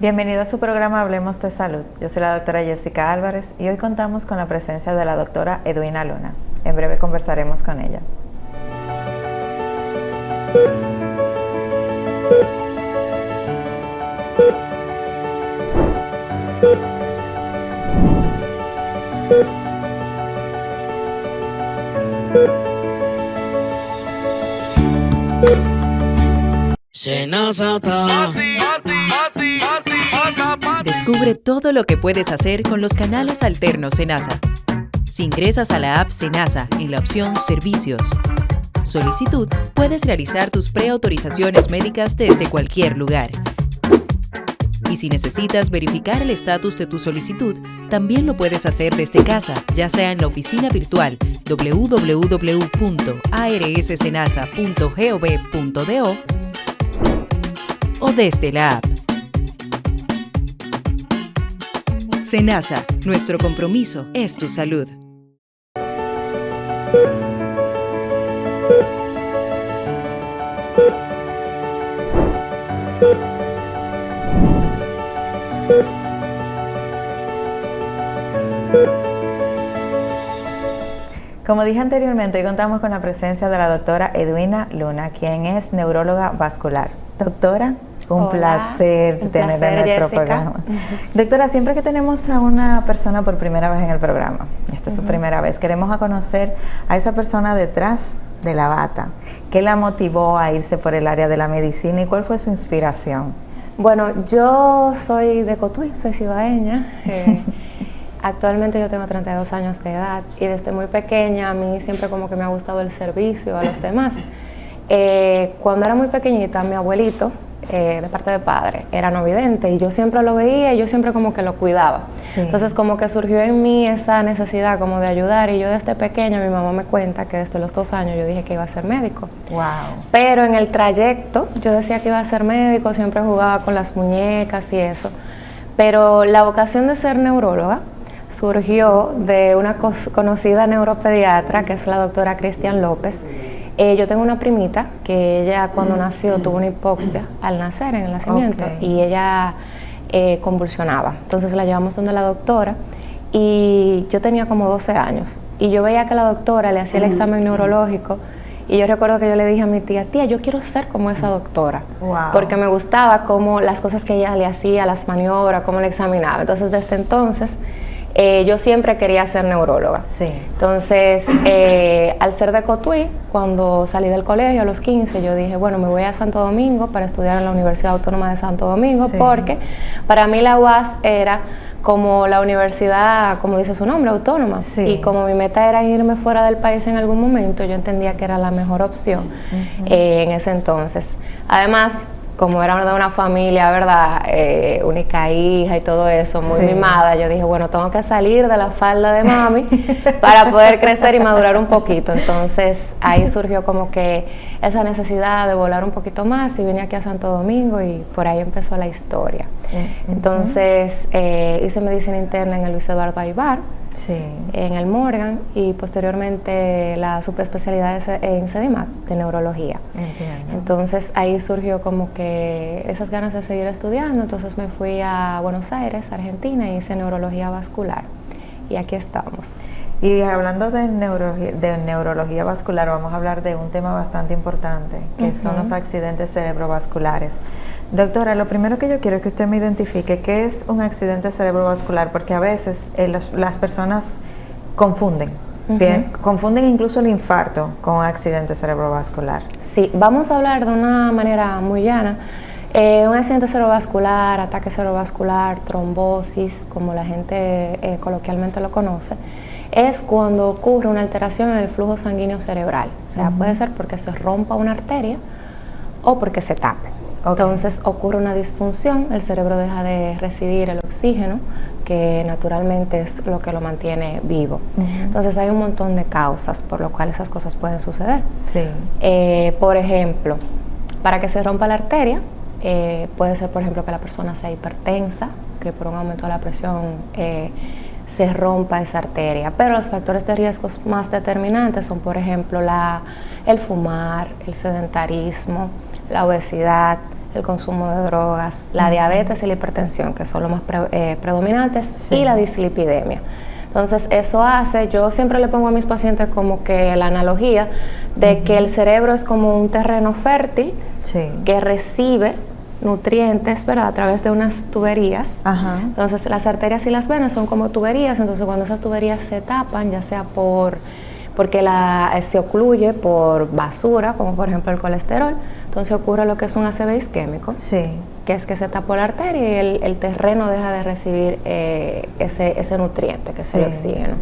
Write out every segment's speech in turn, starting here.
Bienvenido a su programa Hablemos de Salud. Yo soy la doctora Jessica Álvarez y hoy contamos con la presencia de la doctora Edwina Luna. En breve conversaremos con ella. Descubre todo lo que puedes hacer con los canales alternos Senasa. Si ingresas a la app Senasa en la opción Servicios, Solicitud, puedes realizar tus preautorizaciones médicas desde cualquier lugar. Y si necesitas verificar el estatus de tu solicitud, también lo puedes hacer desde casa, ya sea en la oficina virtual www.arssenasa.gov.do o desde la app. Senasa, nuestro compromiso es tu salud. Como dije anteriormente, hoy contamos con la presencia de la doctora Edwina Luna, quien es neuróloga vascular. Doctora, un placer tenerla en nuestro programa. Doctora, siempre que tenemos a una persona por primera vez en el programa, esta es su primera vez, queremos conocer a esa persona detrás de la bata. ¿Qué la motivó a irse por el área de la medicina y cuál fue su inspiración? Bueno, yo soy de Cotuí, soy cibaeña. Actualmente yo tengo 32 años de edad y desde muy pequeña a mí siempre como que me ha gustado el servicio a los demás. Cuando era muy pequeñita, mi abuelito, de parte de padre, era no vidente y yo siempre lo veía y yo siempre como que lo cuidaba. Sí. Entonces como que surgió en mí esa necesidad como de ayudar y yo desde pequeña, mi mamá me cuenta que desde los 2 años yo dije que iba a ser médico. Wow. Pero en el trayecto yo decía que iba a ser médico, siempre jugaba con las muñecas y eso. Pero la vocación de ser neuróloga surgió de una conocida neuropediatra que es la doctora Cristian López. Yo tengo una primita que ella cuando nació tuvo una hipoxia al nacer, en el nacimiento, y ella convulsionaba. Entonces la llevamos donde la doctora y yo tenía como 12 años y yo veía que la doctora le hacía el examen neurológico y yo recuerdo que yo le dije a mi tía, yo quiero ser como esa doctora, porque me gustaba como las cosas que ella le hacía, las maniobras, cómo le examinaba. Entonces desde entonces yo siempre quería ser neuróloga. Sí. Entonces, al ser de Cotuí, cuando salí del colegio a los 15, yo dije, bueno, me voy a Santo Domingo para estudiar en la Universidad Autónoma de Santo Domingo, sí, porque para mí la UAS era como la universidad, como dice su nombre, autónoma. Sí. Y como mi meta era irme fuera del país en algún momento, yo entendía que era la mejor opción en ese entonces. Además, como era de una familia, ¿verdad? Única hija y todo eso, muy mimada, yo dije, bueno, tengo que salir de la falda de mami para poder crecer y madurar un poquito. Entonces, ahí surgió como que esa necesidad de volar un poquito más y vine aquí a Santo Domingo y por ahí empezó la historia. Entonces, hice medicina interna en el Luis Eduardo Aybar, en el Morgan, y posteriormente la subespecialidad en CEDIMAT de neurología. Entiendo. Entonces ahí surgió como que esas ganas de seguir estudiando, entonces me fui a Buenos Aires, Argentina, y hice neurología vascular y aquí estamos. Y hablando de neurología vascular, vamos a hablar de un tema bastante importante, que son los accidentes cerebrovasculares. Doctora, lo primero que yo quiero es que usted me identifique qué es un accidente cerebrovascular, porque a veces las personas confunden. Bien, confunden incluso el infarto con un accidente cerebrovascular. Sí, vamos a hablar de una manera muy llana. Un accidente cerebrovascular, ataque cerebrovascular, trombosis, como la gente coloquialmente lo conoce, es cuando ocurre una alteración en el flujo sanguíneo cerebral. O sea, puede ser porque se rompa una arteria o porque se tape. Entonces ocurre una disfunción, el cerebro deja de recibir el oxígeno, que naturalmente es lo que lo mantiene vivo. Entonces hay un montón de causas por lo cual esas cosas pueden suceder. Sí. Por ejemplo, para que se rompa la arteria, Puede ser, por ejemplo, que la persona sea hipertensa, que por un aumento de la presión se rompa esa arteria. Pero los factores de riesgos más determinantes son, por ejemplo, el fumar, el sedentarismo, la obesidad, el consumo de drogas, la diabetes y la hipertensión, que son los más predominantes, y la dislipidemia. Entonces, eso hace, yo siempre le pongo a mis pacientes como que la analogía de que el cerebro es como un terreno fértil que recibe nutrientes, ¿verdad?, a través de unas tuberías. Entonces, las arterias y las venas son como tuberías, entonces cuando esas tuberías se tapan, ya sea porque se ocluye por basura, como por ejemplo el colesterol, entonces ocurre lo que es un ACV isquémico, que es que se tapó la arteria y el terreno deja de recibir ese nutriente, que es el oxígeno.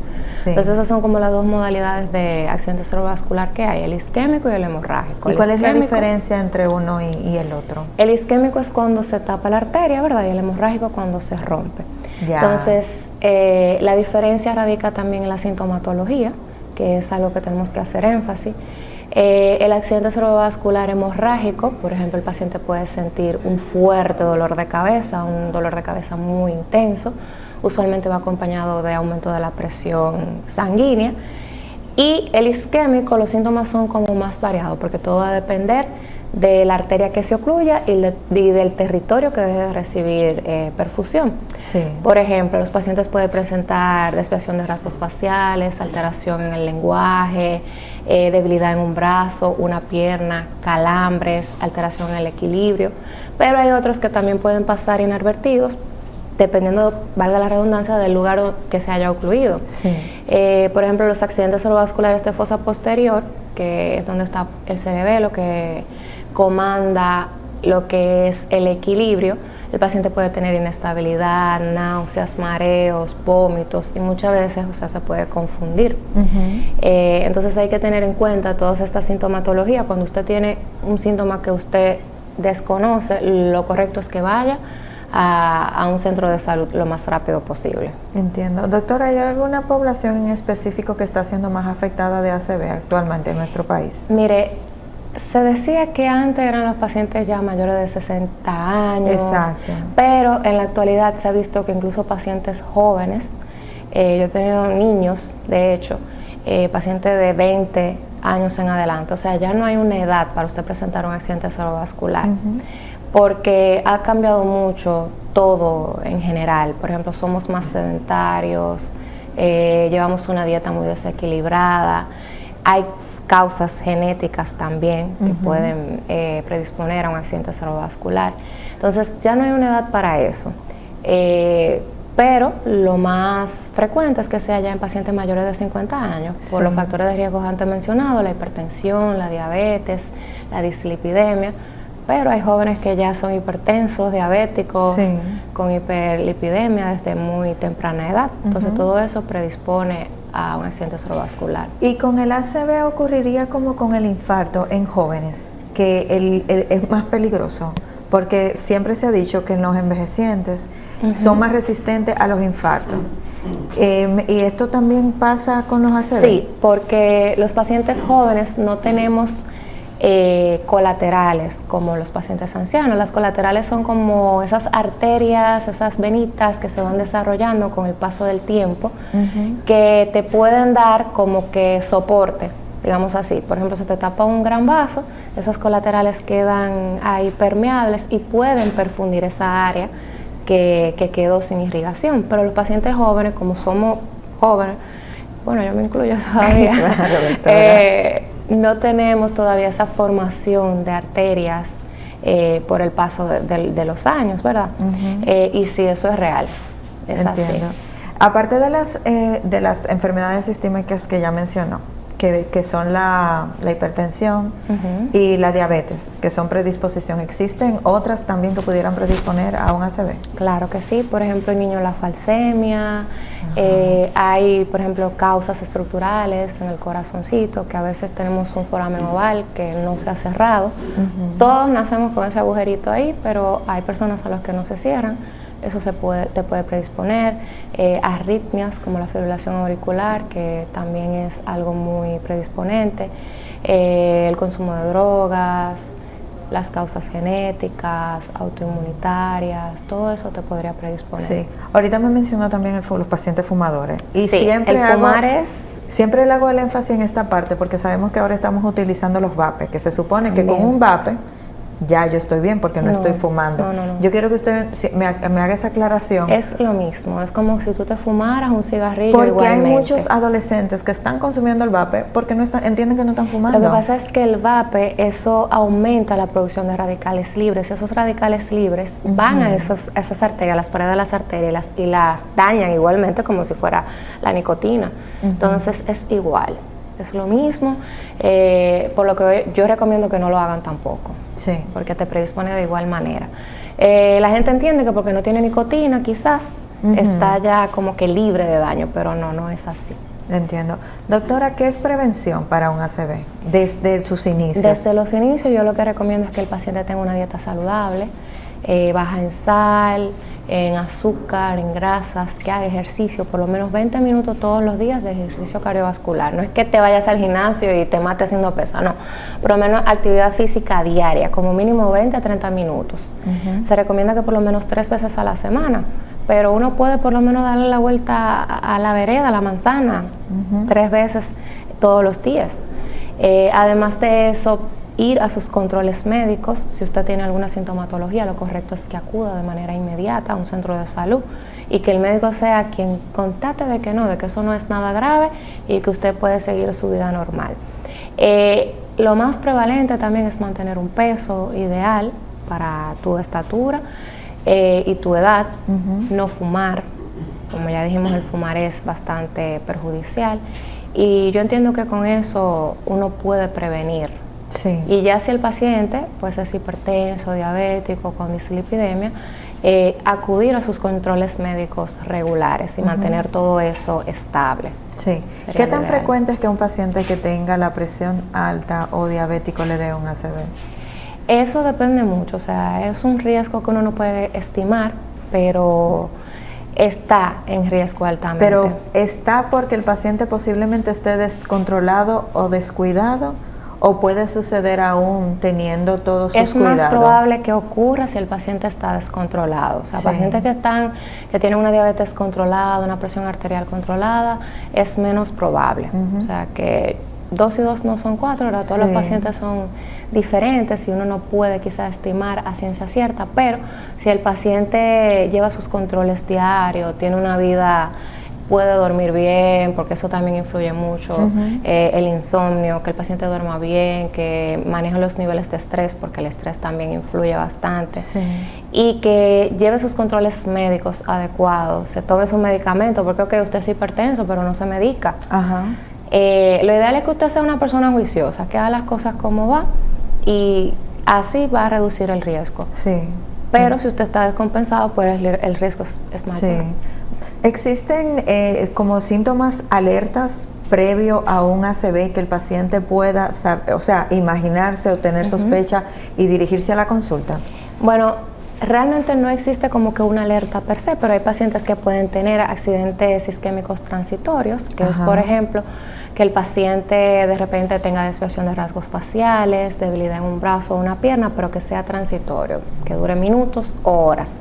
Entonces esas son como las dos modalidades de accidente cerebrovascular que hay, el isquémico y el hemorrágico. ¿Y cuál es la diferencia entre uno y el otro? El isquémico es cuando se tapa la arteria, ¿verdad? Y el hemorrágico cuando se rompe. Entonces la diferencia radica también en la sintomatología, que es algo que tenemos que hacer énfasis. El accidente cerebrovascular hemorrágico, por ejemplo, el paciente puede sentir un fuerte dolor de cabeza, un dolor de cabeza muy intenso, usualmente va acompañado de aumento de la presión sanguínea. Y el isquémico, los síntomas son como más variados, porque todo va a depender de la arteria que se ocluya y del territorio que deje de recibir perfusión. Por ejemplo, los pacientes pueden presentar desviación de rasgos faciales, alteración en el lenguaje, debilidad en un brazo, una pierna, calambres, alteración en el equilibrio, pero hay otros que también pueden pasar inadvertidos, dependiendo, valga la redundancia, del lugar que se haya ocluido. Por ejemplo, los accidentes cerebrovasculares de fosa posterior, que es donde está el cerebelo, que comanda lo que es el equilibrio, el paciente puede tener inestabilidad, náuseas, mareos, vómitos y muchas veces, se puede confundir. Entonces hay que tener en cuenta todas estas sintomatologías. Cuando usted tiene un síntoma que usted desconoce, lo correcto es que vaya a un centro de salud lo más rápido posible. Entiendo. Doctora, ¿hay alguna población en específico que está siendo más afectada de ACV actualmente en nuestro país? Mire, se decía que antes eran los pacientes ya mayores de 60 años. Exacto. Pero en la actualidad se ha visto que incluso pacientes jóvenes, yo he tenido niños, de hecho, pacientes de 20 años en adelante. O sea, ya no hay una edad para usted presentar un accidente cerebrovascular. Porque ha cambiado mucho todo en general. Por ejemplo, somos más sedentarios, llevamos una dieta muy desequilibrada, hay causas genéticas también que pueden predisponer a un accidente cerebrovascular. Entonces ya no hay una edad para eso, pero lo más frecuente es que sea ya en pacientes mayores de 50 años, por los factores de riesgo antes mencionados, la hipertensión, la diabetes, la dislipidemia. Pero hay jóvenes que ya son hipertensos, diabéticos, con hiperlipidemia desde muy temprana edad. Entonces todo eso predispone a un accidente cerebrovascular. ¿Y con el ACV ocurriría como con el infarto en jóvenes, que es más peligroso? Porque siempre se ha dicho que los envejecientes son más resistentes a los infartos. ¿Y esto también pasa con los ACV? Sí, porque los pacientes jóvenes no tenemos colaterales como los pacientes ancianos. Las colaterales son como esas arterias, esas venitas que se van desarrollando con el paso del tiempo, que te pueden dar como que soporte, digamos así. Por ejemplo, se te tapa un gran vaso, esas colaterales quedan ahí permeables y pueden perfundir esa área que quedó sin irrigación. Pero los pacientes jóvenes, como somos jóvenes, bueno, yo me incluyo todavía, no tenemos todavía esa formación de arterias por el paso de los años, ¿verdad? Y sí, eso es real, es Entiendo. así. Aparte de las enfermedades sistémicas que ya mencionó, que son la hipertensión y la diabetes, que son predisposición, ¿existen otras también que pudieran predisponer a un ACV? Claro que sí, por ejemplo, en niños la falsemia, hay, por ejemplo, causas estructurales en el corazoncito, que a veces tenemos un foramen oval que no se ha cerrado. Todos nacemos con ese agujerito ahí, pero hay personas a las que no se cierran. Eso te puede predisponer. Arritmias como la fibrilación auricular, que también es algo muy predisponente. El consumo de drogas, las causas genéticas, autoinmunitarias, todo eso te podría predisponer. Sí, ahorita me mencionó también los pacientes fumadores. Y sí, siempre el fumar siempre le hago el énfasis en esta parte porque sabemos que ahora estamos utilizando los vapes, que se supone también. que con un vape ya yo estoy bien porque no estoy fumando. No. Yo quiero que usted me haga esa aclaración. Es lo mismo, es como si tú te fumaras un cigarrillo porque igualmente. hay muchos adolescentes que están consumiendo el vape porque no entienden que no están fumando. Lo que pasa es que el vape, eso aumenta la producción de radicales libres, y esos radicales libres van a esas arterias, las paredes de las arterias, y las dañan igualmente como si fuera la nicotina. Entonces es igual. Es lo mismo, por lo que yo recomiendo que no lo hagan tampoco, sí, porque te predispone de igual manera. La gente entiende que porque no tiene nicotina quizás está ya como que libre de daño, pero no es así. Entiendo. Doctora, ¿qué es prevención para un ACV desde sus inicios? Desde los inicios yo lo que recomiendo es que el paciente tenga una dieta saludable, baja en sal, en azúcar, en grasas, que haga ejercicio, por lo menos 20 minutos todos los días de ejercicio cardiovascular. No es que te vayas al gimnasio y te mate haciendo pesa, no. Por lo menos actividad física diaria, como mínimo 20 a 30 minutos. Se recomienda que por lo menos 3 veces a la semana, pero uno puede por lo menos darle la vuelta a la vereda, a la manzana, 3 veces todos los días. Además de eso, ir a sus controles médicos. Si usted tiene alguna sintomatología, lo correcto es que acuda de manera inmediata a un centro de salud y que el médico sea quien constate de que eso no es nada grave y que usted puede seguir su vida normal. Lo más prevalente también es mantener un peso ideal para tu estatura y tu edad, no fumar. Como ya dijimos, el fumar es bastante perjudicial y yo entiendo que con eso uno puede prevenir. Sí. Y ya si el paciente pues es hipertenso, diabético, con dislipidemia, acudir a sus controles médicos regulares y mantener todo eso estable. Sí. ¿Qué tan frecuente es que un paciente que tenga la presión alta o diabético le dé un ACV? Eso depende mucho, o sea, es un riesgo que uno no puede estimar, pero está en riesgo altamente. Pero está porque el paciente posiblemente esté descontrolado o descuidado, ¿o puede suceder aún teniendo todos sus cuidados? Es más probable que ocurra si el paciente está descontrolado. O sea, pacientes que tienen una diabetes controlada, una presión arterial controlada, es menos probable. O sea, que 2 y 2 no son 4, ¿verdad? Todos los pacientes son diferentes y uno no puede quizás estimar a ciencia cierta, pero si el paciente lleva sus controles diarios, tiene una vida, puede dormir bien, porque eso también influye mucho, el insomnio, que el paciente duerma bien, que maneje los niveles de estrés, porque el estrés también influye bastante, y que lleve sus controles médicos adecuados, se tome su medicamento, porque usted es hipertenso, pero no se medica. Lo ideal es que usted sea una persona juiciosa, que haga las cosas como va, y así va a reducir el riesgo. Pero si usted está descompensado, pues el riesgo es mayor. ¿Existen como síntomas alertas previo a un ACV que el paciente pueda imaginarse o tener sospecha y dirigirse a la consulta? Bueno, realmente no existe como que una alerta per se, pero hay pacientes que pueden tener accidentes isquémicos transitorios, que es, por ejemplo, que el paciente de repente tenga desviación de rasgos faciales, debilidad en un brazo o una pierna, pero que sea transitorio, que dure minutos o horas.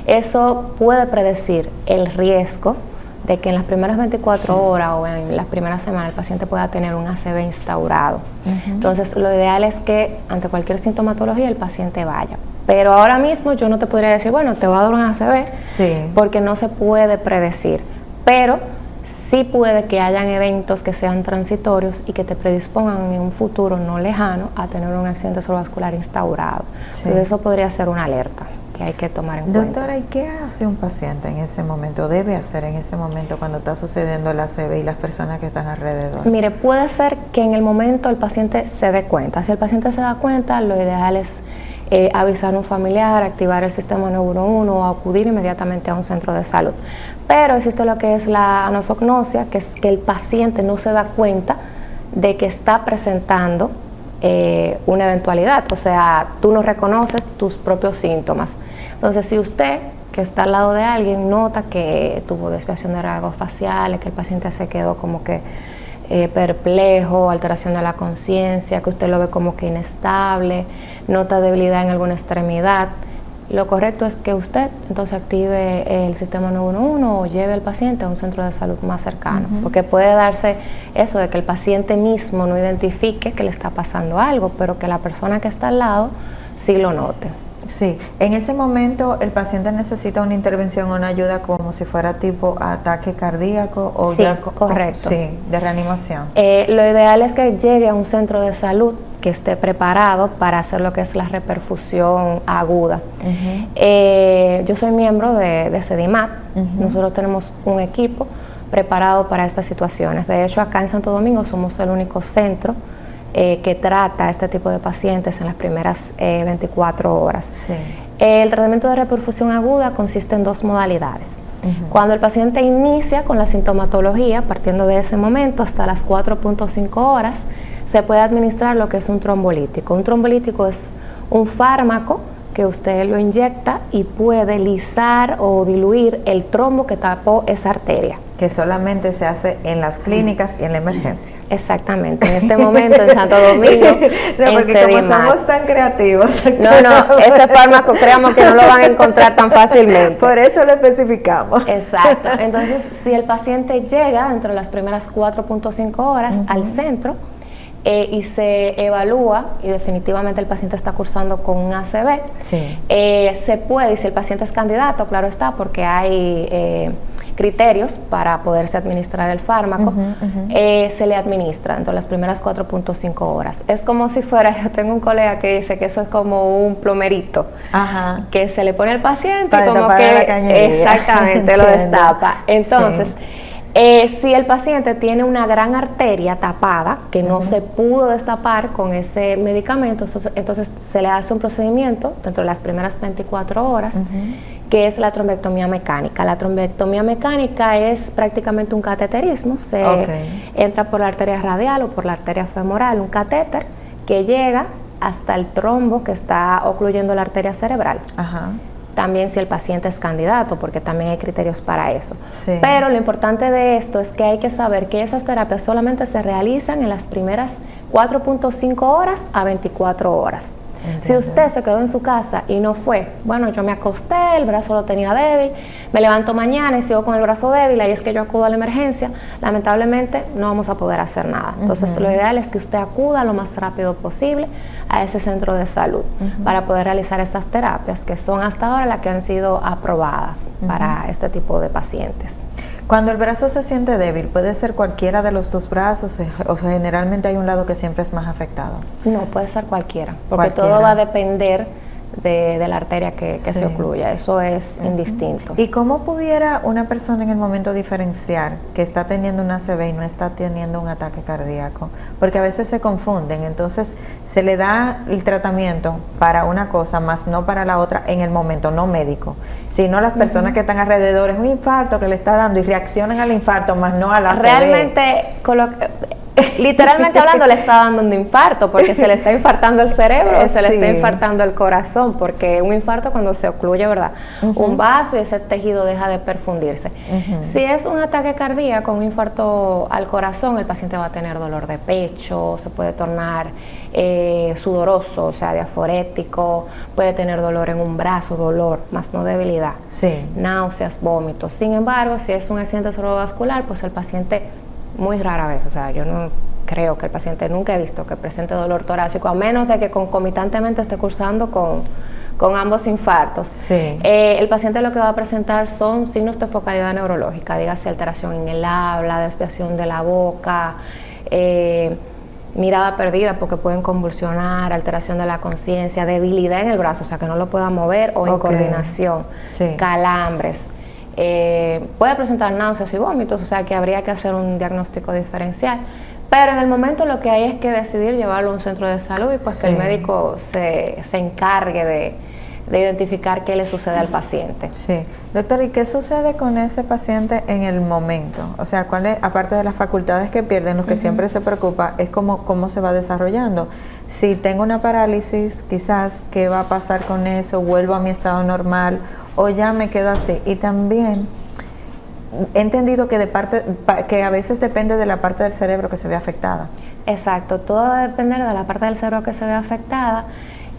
Eso puede predecir el riesgo de que en las primeras 24 horas o en las primeras semanas el paciente pueda tener un ACV instaurado. Entonces, lo ideal es que ante cualquier sintomatología el paciente vaya. Pero ahora mismo yo no te podría decir, bueno, te va a dar un ACV, porque no se puede predecir. Pero sí puede que hayan eventos que sean transitorios y que te predispongan en un futuro no lejano a tener un accidente cerebrovascular instaurado. Entonces, eso podría ser una alerta que hay que tomar en cuenta. Doctora, ¿y qué hace un paciente en ese momento? ¿Debe hacer en ese momento cuando está sucediendo el ACV y las personas que están alrededor? Mire, puede ser que en el momento el paciente se dé cuenta. Si el paciente se da cuenta, lo ideal es avisar a un familiar, activar el sistema 911 o acudir inmediatamente a un centro de salud. Pero existe lo que es la anosognosia, que es que el paciente no se da cuenta de que está presentando una eventualidad, o sea, tú no reconoces tus propios síntomas. Entonces, si usted, que está al lado de alguien, nota que tuvo desviación de rasgos faciales, que el paciente se quedó como que perplejo, alteración de la conciencia, que usted lo ve como que inestable, nota debilidad en alguna extremidad, lo correcto es que usted entonces active el sistema 911 o lleve al paciente a un centro de salud más cercano, porque puede darse eso de que el paciente mismo no identifique que le está pasando algo, pero que la persona que está al lado sí lo note. Sí, en ese momento el paciente necesita una intervención o una ayuda como si fuera tipo ataque cardíaco o sí, ya correcto. Sí, de reanimación. Lo ideal es que llegue a un centro de salud que esté preparado para hacer lo que es la reperfusión aguda. Yo soy miembro de CEDIMAT. Nosotros tenemos un equipo preparado para estas situaciones. De hecho, acá en Santo Domingo somos el único centro que trata este tipo de pacientes en las primeras 24 horas. Sí. El tratamiento de reperfusión aguda consiste en 2 modalidades. Cuando el paciente inicia con la sintomatología, partiendo de ese momento hasta las 4.5 horas, se puede administrar lo que es un trombolítico. Un trombolítico es un fármaco que usted lo inyecta y puede lisar o diluir el trombo que tapó esa arteria. Que solamente se hace en las clínicas y en la emergencia. Exactamente, en este momento en Santo Domingo, no, porque como somos tan creativos. No, ese fármaco creamos que no lo van a encontrar tan fácilmente. Por eso lo especificamos. Exacto, entonces si el paciente llega dentro de las primeras 4.5 horas al centro, y se evalúa y definitivamente el paciente está cursando con un ACV, sí. Se puede, y si el paciente es candidato, claro está, porque hay criterios para poderse administrar el fármaco, se le administra dentro de las primeras 4.5 horas. Es como si fuera, yo tengo un colega que dice que eso es como un plomerito, que se le pone al paciente para como que la cañería. Exactamente lo destapa. Entonces, si el paciente tiene una gran arteria tapada que no se pudo destapar con ese medicamento, entonces se le hace un procedimiento dentro de las primeras 24 horas, que es la trombectomía mecánica. La trombectomía mecánica es prácticamente un cateterismo, se entra por la arteria radial o por la arteria femoral, un catéter que llega hasta el trombo que está ocluyendo la arteria cerebral. También si el paciente es candidato, porque también hay criterios para eso. Sí. Pero lo importante de esto es que hay que saber que esas terapias solamente se realizan en las primeras 4.5 horas a 24 horas. Entiendo. Si usted se quedó en su casa y no fue, bueno, yo me acosté, el brazo lo tenía débil, me levanto mañana y sigo con el brazo débil, ahí es que yo acudo a la emergencia, lamentablemente no vamos a poder hacer nada. Entonces lo ideal es que usted acuda lo más rápido posible a ese centro de salud para poder realizar estas terapias que son hasta ahora las que han sido aprobadas para este tipo de pacientes. Cuando el brazo se siente débil, ¿puede ser cualquiera de los 2 brazos? O sea, generalmente hay un lado que siempre es más afectado. No, puede ser cualquiera, porque todo va a depender de la arteria que se ocluya. Eso es indistinto. ¿Y cómo pudiera una persona en el momento diferenciar que está teniendo un ACV y no está teniendo un ataque cardíaco? Porque a veces se confunden, entonces se le da el tratamiento para una cosa, más no para la otra en el momento, no médico, sino las personas que están alrededor, es un infarto que le está dando y reaccionan al infarto, más no al ACV. Realmente, literalmente hablando, le está dando un infarto porque se le está infartando el cerebro o se le está infartando el corazón, porque un infarto cuando se ocluye, ¿verdad? Un vaso y ese tejido deja de perfundirse. Si es un ataque cardíaco, un infarto al corazón, el paciente va a tener dolor de pecho, se puede tornar sudoroso, o sea, diaforético, puede tener dolor en un brazo, dolor, más no debilidad, náuseas, vómitos. Sin embargo, si es un accidente cerebrovascular, pues el paciente muy rara vez, o sea, yo no creo que el paciente, nunca he visto que presente dolor torácico, a menos de que concomitantemente esté cursando con ambos infartos. El paciente lo que va a presentar son signos de focalidad neurológica, dígase alteración en el habla, desviación de la boca, mirada perdida porque pueden convulsionar, alteración de la conciencia, debilidad en el brazo, o sea, que no lo pueda mover, o incoordinación, calambres. Puede presentar náuseas y vómitos, o sea que habría que hacer un diagnóstico diferencial, pero en el momento lo que hay es que decidir llevarlo a un centro de salud y pues que el médico se encargue de identificar qué le sucede al paciente. Doctor, ¿y qué sucede con ese paciente en el momento? O sea, ¿cuál es, aparte de las facultades que pierden, lo que siempre se preocupa es cómo se va desarrollando? Si tengo una parálisis, quizás, ¿qué va a pasar con eso? ¿Vuelvo a mi estado normal o ya me quedo así? Y también, he entendido que que a veces depende de la parte del cerebro que se ve afectada. Exacto, todo va a depender de la parte del cerebro que se ve afectada,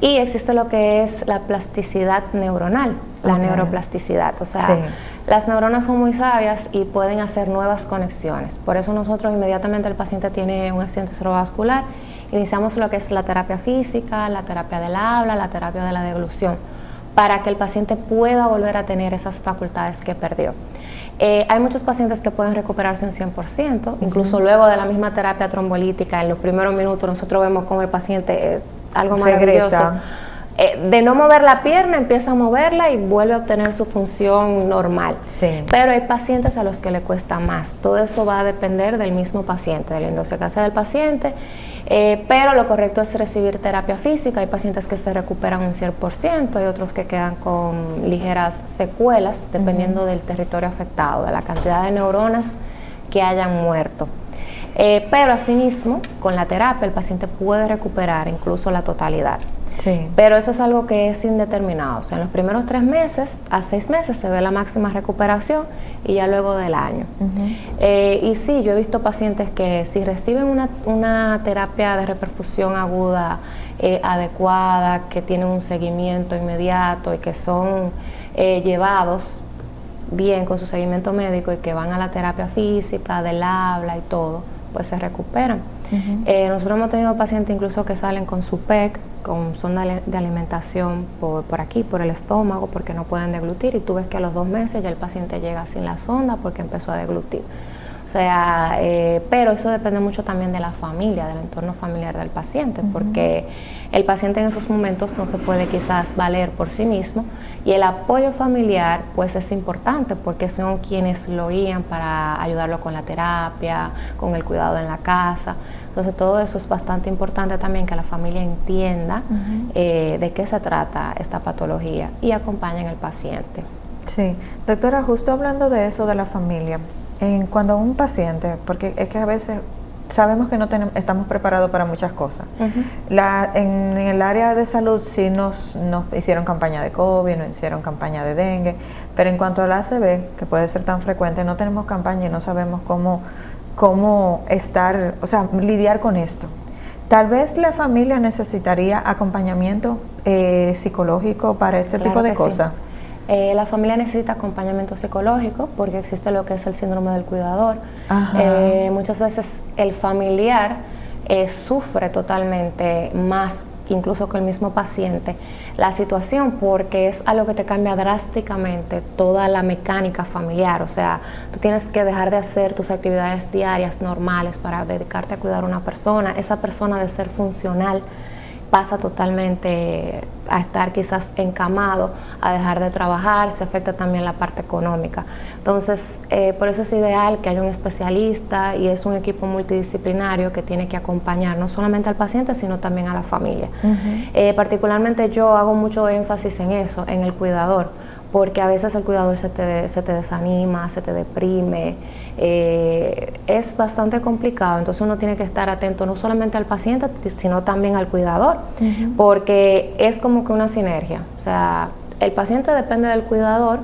y existe lo que es la plasticidad neuronal, la neuroplasticidad, o sea, las neuronas son muy sabias y pueden hacer nuevas conexiones. Por eso nosotros inmediatamente el paciente tiene un accidente cerebrovascular, iniciamos lo que es la terapia física, la terapia del habla, la terapia de la deglución, para que el paciente pueda volver a tener esas facultades que perdió. Hay muchos pacientes que pueden recuperarse un 100%, incluso luego de la misma terapia trombolítica, en los primeros minutos nosotros vemos cómo el paciente es algo maravilloso. De no mover la pierna, empieza a moverla y vuelve a obtener su función normal. Sí. Pero hay pacientes a los que le cuesta más. Todo eso va a depender del mismo paciente, de la idiosincrasia del paciente. Pero lo correcto es recibir terapia física. Hay pacientes que se recuperan un 100%, hay otros que quedan con ligeras secuelas, dependiendo del territorio afectado, de la cantidad de neuronas que hayan muerto. Pero asimismo, con la terapia el paciente puede recuperar incluso la totalidad. Sí. Pero eso es algo que es indeterminado. O sea, en los primeros 3 meses a 6 meses se ve la máxima recuperación y ya luego del año. Y sí, yo he visto pacientes que si reciben una terapia de reperfusión aguda adecuada, que tienen un seguimiento inmediato y que son llevados bien con su seguimiento médico y que van a la terapia física, del habla y todo, pues se recuperan. Nosotros hemos tenido pacientes incluso que salen con su PEC, con sonda de alimentación por aquí, por el estómago, porque no pueden deglutir, y tú ves que a los 2 meses ya el paciente llega sin la sonda porque empezó a deglutir. O sea, pero eso depende mucho también de la familia, del entorno familiar del paciente, porque el paciente en esos momentos no se puede quizás valer por sí mismo, y el apoyo familiar pues es importante porque son quienes lo guían para ayudarlo con la terapia, con el cuidado en la casa. Entonces todo eso es bastante importante también, que la familia entienda de qué se trata esta patología y acompañen al paciente. Sí, doctora, justo hablando de eso de la familia, cuando un paciente, porque es que a veces sabemos que no estamos preparados para muchas cosas. En el área de salud sí nos hicieron campaña de COVID, nos hicieron campaña de dengue, pero en cuanto al ACV, que puede ser tan frecuente, no tenemos campaña y no sabemos cómo estar, o sea, lidiar con esto. Tal vez la familia necesitaría acompañamiento psicológico para este tipo de cosas. Sí. La familia necesita acompañamiento psicológico porque existe lo que es el síndrome del cuidador. Muchas veces el familiar sufre totalmente más, incluso que el mismo paciente, la situación, porque es algo que te cambia drásticamente toda la mecánica familiar. O sea, tú tienes que dejar de hacer tus actividades diarias normales para dedicarte a cuidar a una persona. Esa persona, de ser funcional, pasa totalmente a estar quizás encamado, a dejar de trabajar, se afecta también la parte económica. Entonces, por eso es ideal que haya un especialista, y es un equipo multidisciplinario que tiene que acompañar no solamente al paciente, sino también a la familia. Particularmente yo hago mucho énfasis en eso, en el cuidador, porque a veces el cuidador se te desanima, se te deprime, es bastante complicado. Entonces uno tiene que estar atento no solamente al paciente, sino también al cuidador, porque es como que una sinergia. O sea, el paciente depende del cuidador,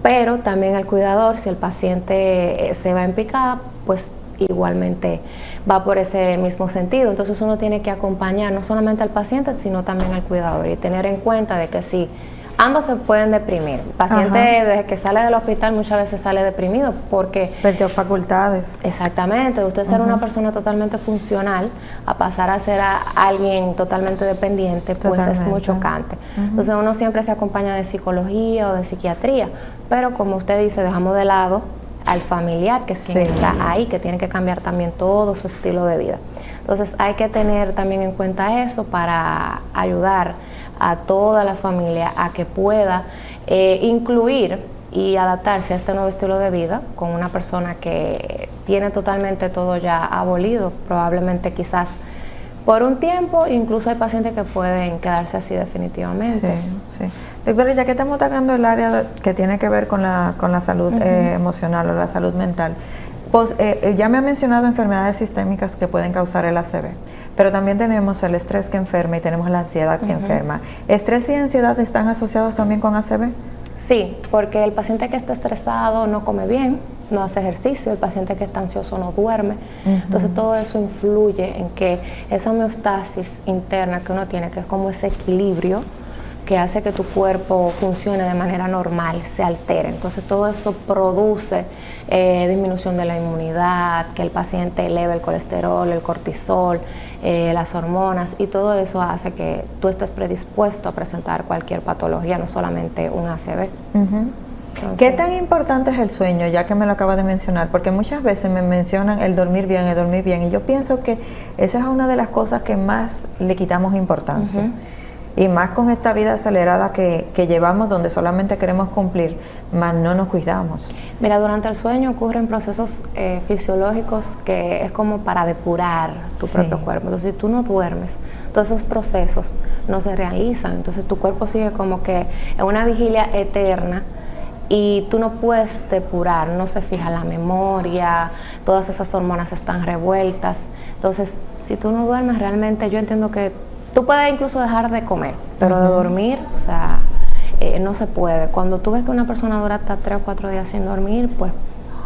pero también el cuidador, si el paciente se va en picada, pues igualmente va por ese mismo sentido. Entonces uno tiene que acompañar no solamente al paciente, sino también al cuidador, y tener en cuenta de que sí, ambos se pueden deprimir. El paciente, desde que sale del hospital, muchas veces sale deprimido porque perdió facultades. Exactamente, usted ser una persona totalmente funcional a pasar a ser alguien totalmente dependiente, pues es muy chocante. Entonces uno siempre se acompaña de psicología o de psiquiatría, pero como usted dice, dejamos de lado al familiar, que es quien está ahí, que tiene que cambiar también todo su estilo de vida. Entonces hay que tener también en cuenta eso para ayudar a toda la familia a que pueda incluir y adaptarse a este nuevo estilo de vida con una persona que tiene totalmente todo ya abolido, probablemente quizás por un tiempo. Incluso hay pacientes que pueden quedarse así definitivamente. Sí. Doctora, ya que estamos tocando el área que tiene que ver con la salud emocional o la salud mental, pues, ya me ha mencionado enfermedades sistémicas que pueden causar el ACV, pero también tenemos el estrés que enferma y tenemos la ansiedad que enferma. ¿Estrés y ansiedad están asociados también con ACV? Sí, porque el paciente que está estresado no come bien, no hace ejercicio, el paciente que está ansioso no duerme. Entonces todo eso influye en que esa homeostasis interna que uno tiene, que es como ese equilibrio que hace que tu cuerpo funcione de manera normal, se altere. Entonces todo eso produce disminución de la inmunidad, que el paciente eleve el colesterol, el cortisol, las hormonas, y todo eso hace que tú estés predispuesto a presentar cualquier patología, no solamente un ACV. Entonces, ¿qué tan importante es el sueño, ya que me lo acabas de mencionar? Porque muchas veces me mencionan el dormir bien, y yo pienso que esa es una de las cosas que más le quitamos importancia. Y más con esta vida acelerada que llevamos, donde solamente queremos cumplir, más no nos cuidamos. Mira, durante el sueño ocurren procesos fisiológicos que es como para depurar tu propio cuerpo. Entonces, si tú no duermes, todos esos procesos no se realizan. Entonces, tu cuerpo sigue como que en una vigilia eterna y tú no puedes depurar, no se fija la memoria, todas esas hormonas están revueltas. Entonces, si tú no duermes, realmente yo entiendo que tú puedes incluso dejar de comer, pero de dormir, o sea, no se puede. Cuando tú ves que una persona dura hasta 3 o 4 días sin dormir, pues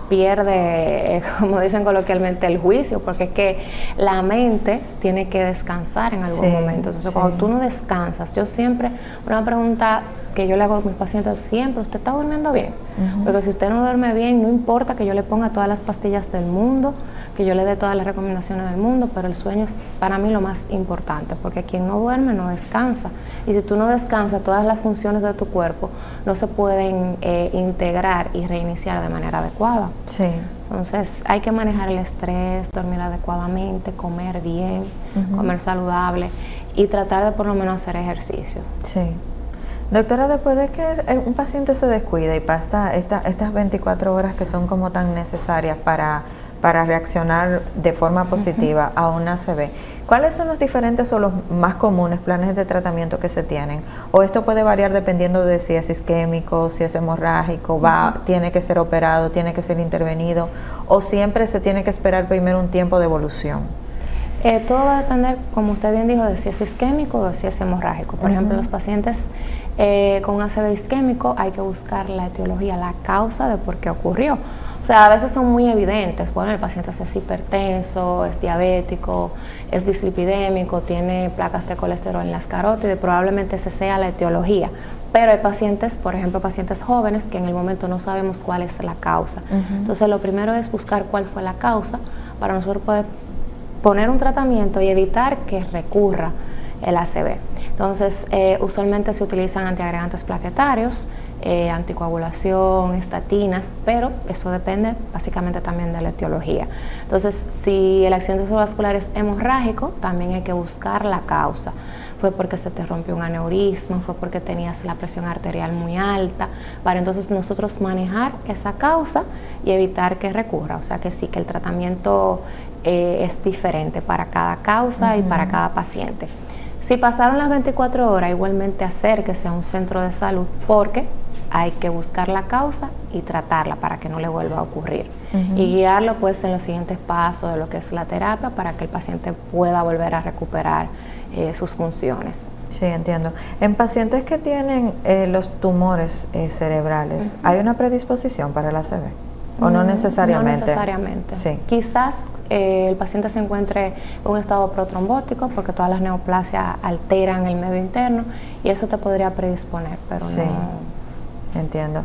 pierde, como dicen coloquialmente, el juicio, porque es que la mente tiene que descansar en algún momento. Entonces, cuando tú no descansas, yo siempre, una pregunta que yo le hago a mis pacientes siempre, ¿usted está durmiendo bien? Porque si usted no duerme bien, no importa que yo le ponga todas las pastillas del mundo, que yo le dé todas las recomendaciones del mundo, pero el sueño es para mí lo más importante, porque quien no duerme no descansa, y si tú no descansas, todas las funciones de tu cuerpo no se pueden integrar y reiniciar de manera adecuada. Entonces hay que manejar el estrés, dormir adecuadamente, comer bien, comer saludable y tratar de por lo menos hacer ejercicio. Doctora, después de que un paciente se descuida y pasa estas 24 horas que son como tan necesarias para reaccionar de forma positiva a un ACV, ¿cuáles son los diferentes o los más comunes planes de tratamiento que se tienen? ¿O esto puede variar dependiendo de si es isquémico, si es hemorrágico, tiene que ser operado, tiene que ser intervenido, o siempre se tiene que esperar primero un tiempo de evolución? Todo va a depender, como usted bien dijo, de si es isquémico o si es hemorrágico. Por ejemplo, los pacientes con un ACV isquémico hay que buscar la etiología, la causa de por qué ocurrió. O sea, a veces son muy evidentes. Bueno, el paciente es hipertenso, es diabético, es dislipidémico, tiene placas de colesterol en las carótidas, probablemente esa sea la etiología. Pero hay pacientes, por ejemplo, pacientes jóvenes, que en el momento no sabemos cuál es la causa. Entonces, lo primero es buscar cuál fue la causa para nosotros poder poner un tratamiento y evitar que recurra el ACV. Entonces, usualmente se utilizan antiagregantes plaquetarios, anticoagulación, estatinas, pero eso depende básicamente también de la etiología. Entonces, si el accidente cerebrovascular es hemorrágico, también hay que buscar la causa. Fue porque se te rompió un aneurisma, fue porque tenías la presión arterial muy alta, para entonces nosotros manejar esa causa y evitar que recurra. O sea que sí, que el tratamiento es diferente para cada causa y para cada paciente. Si pasaron las 24 horas, igualmente acérquese a un centro de salud, porque hay que buscar la causa y tratarla para que no le vuelva a ocurrir. Y guiarlo pues en los siguientes pasos de lo que es la terapia para que el paciente pueda volver a recuperar sus funciones. Sí, entiendo. En pacientes que tienen los tumores cerebrales, ¿hay una predisposición para el ACV? ¿O no necesariamente? No necesariamente. Sí. Quizás el paciente se encuentre en un estado protrombótico, porque todas las neoplasias alteran el medio interno, y eso te podría predisponer, pero no. Entiendo.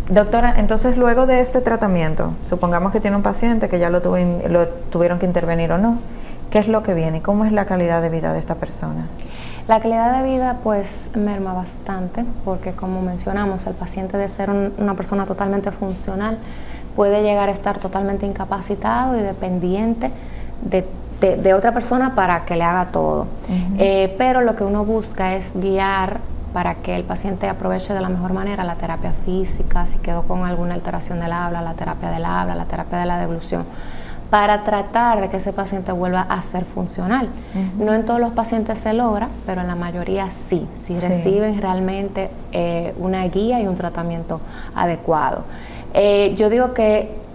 Doctora, entonces luego de este tratamiento, supongamos que tiene un paciente que ya lo tuvieron que intervenir o no, ¿qué es lo que viene? ¿Cómo es la calidad de vida de esta persona? La calidad de vida pues merma bastante, porque como mencionamos, el paciente, de ser una persona totalmente funcional, puede llegar a estar totalmente incapacitado y dependiente de otra persona para que le haga todo. Pero lo que uno busca es guiar para que el paciente aproveche de la mejor manera la terapia física, si quedó con alguna alteración del habla, la terapia del habla, la terapia de la deglución, para tratar de que ese paciente vuelva a ser funcional. No en todos los pacientes se logra, pero en la mayoría sí, si reciben realmente una guía y un tratamiento adecuado. Yo digo que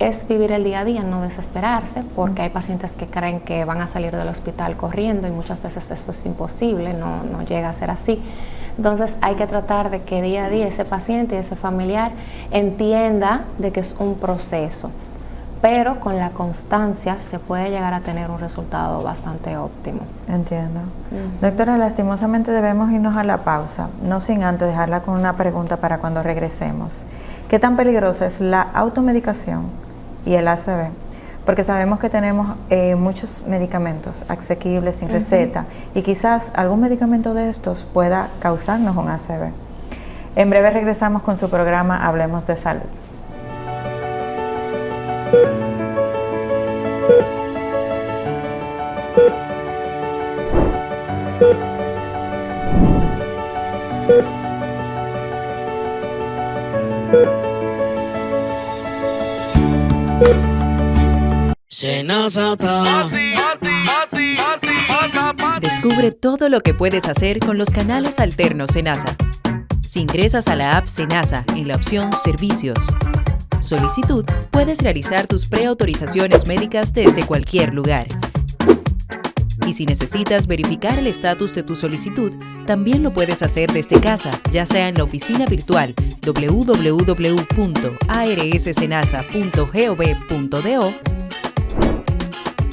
es vivir el día a día, no desesperarse, porque hay pacientes que creen que van a salir del hospital corriendo y muchas veces eso es imposible, no llega a ser así. Entonces hay que tratar de que día a día ese paciente y ese familiar entienda de que es un proceso, pero con la constancia se puede llegar a tener un resultado bastante óptimo. Entiendo. Doctora, lastimosamente debemos irnos a la pausa, no sin antes dejarla con una pregunta para cuando regresemos. ¿Qué tan peligrosa es la automedicación y el ACV? Porque sabemos que tenemos muchos medicamentos asequibles sin receta y quizás algún medicamento de estos pueda causarnos un ACV. En breve regresamos con su programa Hablemos de Salud. Descubre todo lo que puedes hacer con los canales alternos Senasa. Si ingresas a la app Senasa en la opción Servicios, Solicitud, puedes realizar tus preautorizaciones médicas desde cualquier lugar. Y si necesitas verificar el estatus de tu solicitud, también lo puedes hacer desde casa, ya sea en la oficina virtual www.arssenasa.gov.do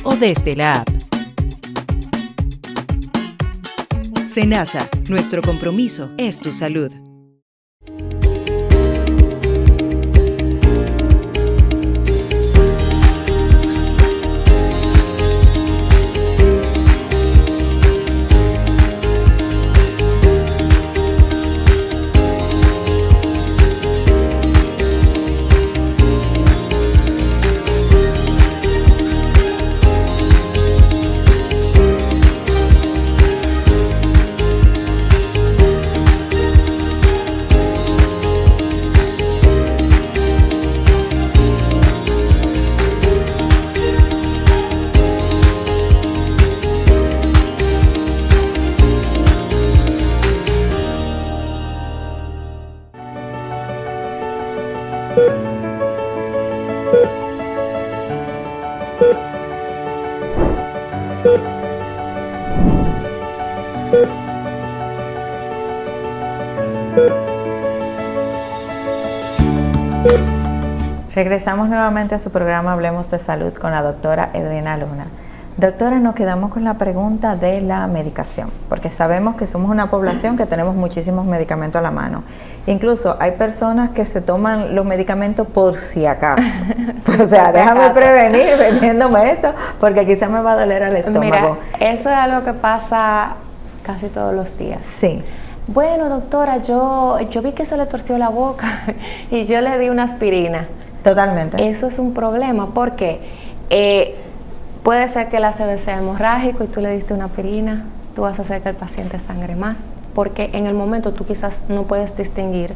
o desde la app. Senasa, nuestro compromiso es tu salud. Regresamos nuevamente a su programa Hablemos de Salud con la doctora Edwina Luna. Doctora, nos quedamos con la pregunta de la medicación, porque sabemos que somos una población que tenemos muchísimos medicamentos a la mano. Incluso hay personas que se toman los medicamentos por si acaso. O sea, déjame prevenir bebiéndome esto, porque quizá me va a doler el estómago. Mira, eso es algo que pasa casi todos los días. Sí. Bueno, doctora, yo vi que se le torció la boca y yo le di una aspirina. Totalmente. Eso es un problema porque puede ser que el ACV sea hemorrágico y tú le diste una aspirina, tú vas a hacer que el paciente sangre más, porque en el momento tú quizás no puedes distinguir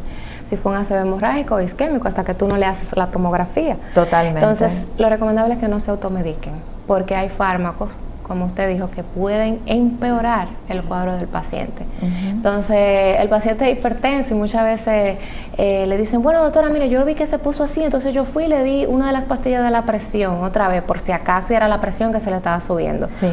si fue un ACV hemorrágico o isquémico hasta que tú no le haces la tomografía. Totalmente. Entonces, lo recomendable es que no se automediquen, porque hay fármacos, como usted dijo, que pueden empeorar el cuadro del paciente. Entonces, el paciente es hipertenso y muchas veces le dicen, bueno, doctora, mire, yo vi que se puso así, entonces yo fui y le di una de las pastillas de la presión otra vez, por si acaso era la presión que se le estaba subiendo. Sí.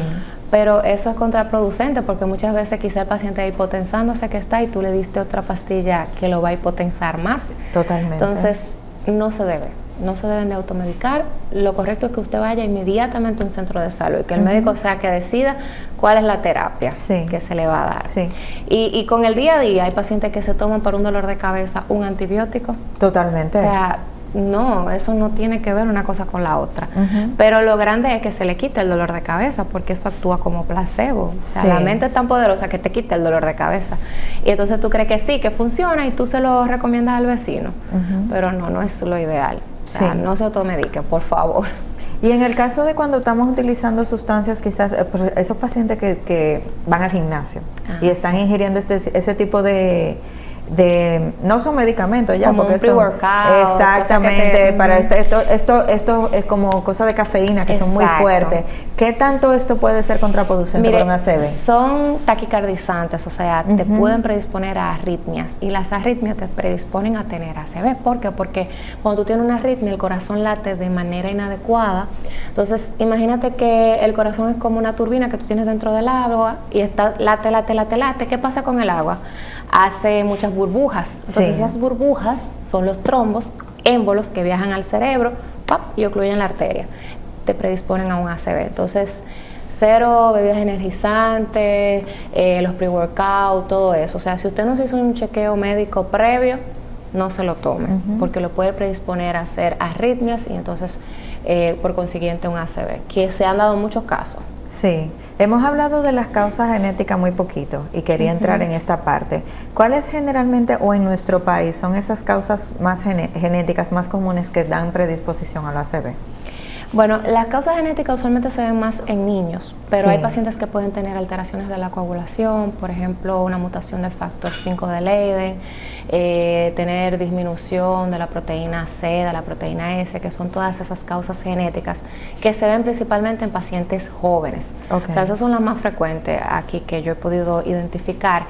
Pero eso es contraproducente porque muchas veces quizá el paciente hipotensándose que está y tú le diste otra pastilla que lo va a hipotensar más. Totalmente. Entonces, no se deben de automedicar. Lo correcto es que usted vaya inmediatamente a un centro de salud y que el médico sea que decida cuál es la terapia que se le va a dar. Sí. Y con el día a día hay pacientes que se toman para un dolor de cabeza un antibiótico. Totalmente. O sea, no, eso no tiene que ver una cosa con la otra. Pero lo grande es que se le quite el dolor de cabeza porque eso actúa como placebo. O sea, la mente es tan poderosa que te quita el dolor de cabeza. Y entonces tú crees que sí, que funciona y tú se lo recomiendas al vecino. Pero no es lo ideal. O sea, no se automedique, por favor. Y en el caso de cuando estamos utilizando sustancias, quizás esos pacientes que van al gimnasio y están ingiriendo ese tipo de no son medicamentos ya, como porque un pre-workout, exactamente, para esto es como cosas de cafeína que son muy fuertes. ¿Qué tanto esto puede ser contraproducente para una ACV? Son taquicardizantes, o sea, te pueden predisponer a arritmias y las arritmias te predisponen a tener ACV. ¿Por qué? Porque cuando tú tienes una arritmia el corazón late de manera inadecuada. Entonces, imagínate que el corazón es como una turbina que tú tienes dentro del agua y está late. ¿Qué pasa con el agua? hace muchas burbujas. Entonces esas burbujas son los trombos, émbolos que viajan al cerebro, ¡pap!, y ocluyen la arteria. Te predisponen a un ACV. Entonces, cero bebidas energizantes, los pre-workout, todo eso. O sea, si usted no se hizo un chequeo médico previo, no se lo tome, porque lo puede predisponer a hacer arritmias y entonces, por consiguiente, un ACV, que se han dado muchos casos. Sí, hemos hablado de las causas genéticas muy poquito y quería entrar en esta parte. ¿Cuáles generalmente o en nuestro país son esas causas más genéticas más comunes que dan predisposición al ACV? Bueno, las causas genéticas usualmente se ven más en niños, pero hay pacientes que pueden tener alteraciones de la coagulación, por ejemplo, una mutación del factor 5 de Leiden, tener disminución de la proteína C, de la proteína S, que son todas esas causas genéticas que se ven principalmente en pacientes jóvenes. O sea, esas son las más frecuentes aquí que yo he podido identificar,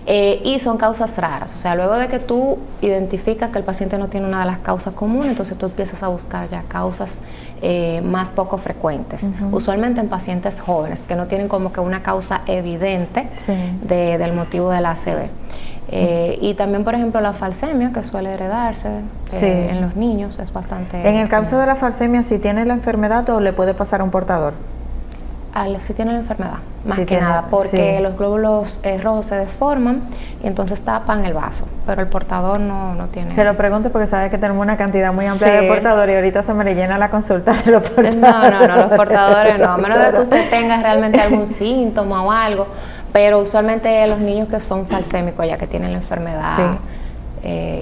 y son causas raras. O sea, luego de que tú identificas que el paciente no tiene una de las causas comunes, entonces tú empiezas a buscar ya causas más poco frecuentes, usualmente en pacientes jóvenes que no tienen como que una causa evidente del motivo del ACV. Y también, por ejemplo, la falsemia, que suele heredarse en los niños, es bastante... En el caso de la falsemia, ¿si tiene la enfermedad o le puede pasar a un portador? Si tiene la enfermedad, más que nada, porque los glóbulos rojos se deforman y entonces tapan el vaso, pero el portador no tiene. Se lo pregunto porque sabe que tenemos una cantidad muy amplia de portadores y ahorita se me le llena la consulta de los portadores. No, los portadores no, a menos de que usted tenga realmente algún síntoma o algo, pero usualmente los niños que son falsémicos, ya que tienen la enfermedad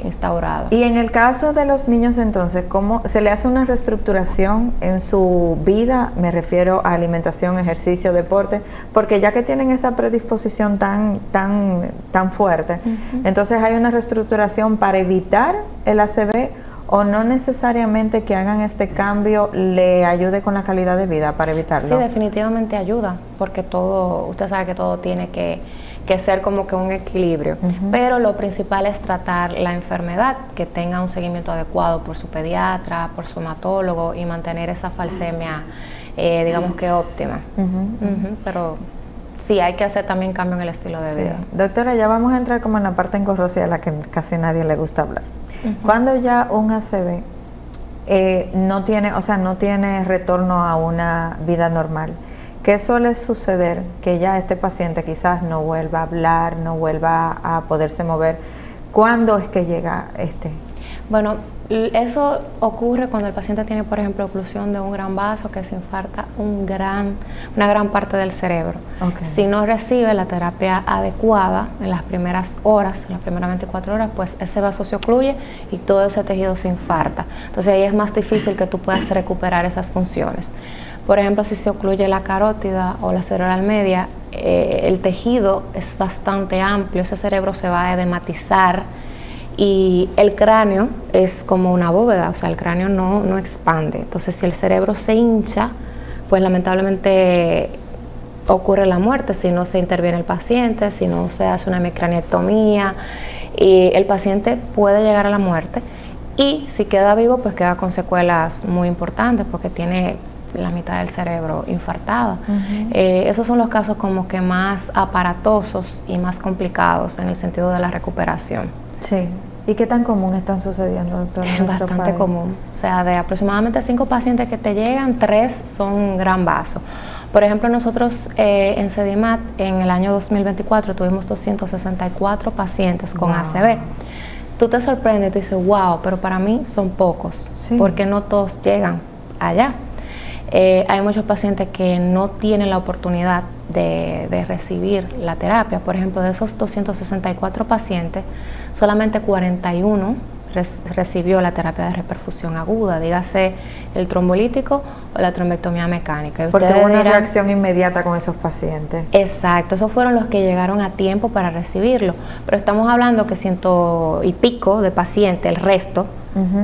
instaurada. Y en el caso de los niños, entonces, ¿cómo se le hace una reestructuración en su vida? Me refiero a alimentación, ejercicio, deporte, porque ya que tienen esa predisposición tan fuerte, entonces hay una reestructuración para evitar el ACV, o no necesariamente que hagan este cambio le ayude con la calidad de vida para evitarlo. Sí, definitivamente ayuda, porque usted sabe que todo tiene que ser como que un equilibrio, pero lo principal es tratar la enfermedad, que tenga un seguimiento adecuado por su pediatra, por su hematólogo, y mantener esa falsemia, digamos que óptima. Pero sí, hay que hacer también cambio en el estilo de vida. Doctora, ya vamos a entrar como en la parte engorrosa a la que casi nadie le gusta hablar. Cuando ya un ACV no tiene retorno a una vida normal, ¿qué suele suceder? Que ya este paciente quizás no vuelva a hablar, no vuelva a poderse mover. ¿Cuándo es que llega Bueno, eso ocurre cuando el paciente tiene, por ejemplo, oclusión de un gran vaso que se infarta una gran parte del cerebro. Si no recibe la terapia adecuada en las primeras horas, en las primeras 24 horas, pues ese vaso se ocluye y todo ese tejido se infarta. Entonces ahí es más difícil que tú puedas recuperar esas funciones. Por ejemplo, si se ocluye la carótida o la cerebral media, el tejido es bastante amplio, ese cerebro se va a edematizar y el cráneo es como una bóveda, o sea, el cráneo no expande. Entonces, si el cerebro se hincha, pues lamentablemente ocurre la muerte si no se interviene el paciente, si no se hace una hemicraniectomía, y el paciente puede llegar a la muerte. Y si queda vivo, pues queda con secuelas muy importantes porque tiene la mitad del cerebro infartada. Esos son los casos como que más aparatosos y más complicados en el sentido de la recuperación. Sí. ¿Y qué tan común están sucediendo, doctor? Es bastante común. O sea, de aproximadamente 5 pacientes que te llegan, 3 son gran vaso. Por ejemplo, nosotros en CEDIMAT en el año 2024 tuvimos 264 pacientes con ACV. Tú te sorprendes y tú dices, wow, pero para mí son pocos, porque no todos llegan allá. Hay muchos pacientes que no tienen la oportunidad de recibir la terapia. Por ejemplo, de esos 264 pacientes, solamente 41 recibió la terapia de reperfusión aguda, dígase el trombolítico o la trombectomía mecánica. Porque hubo una reacción inmediata con esos pacientes. Exacto, esos fueron los que llegaron a tiempo para recibirlo. Pero estamos hablando que 100 y pico de pacientes, el resto,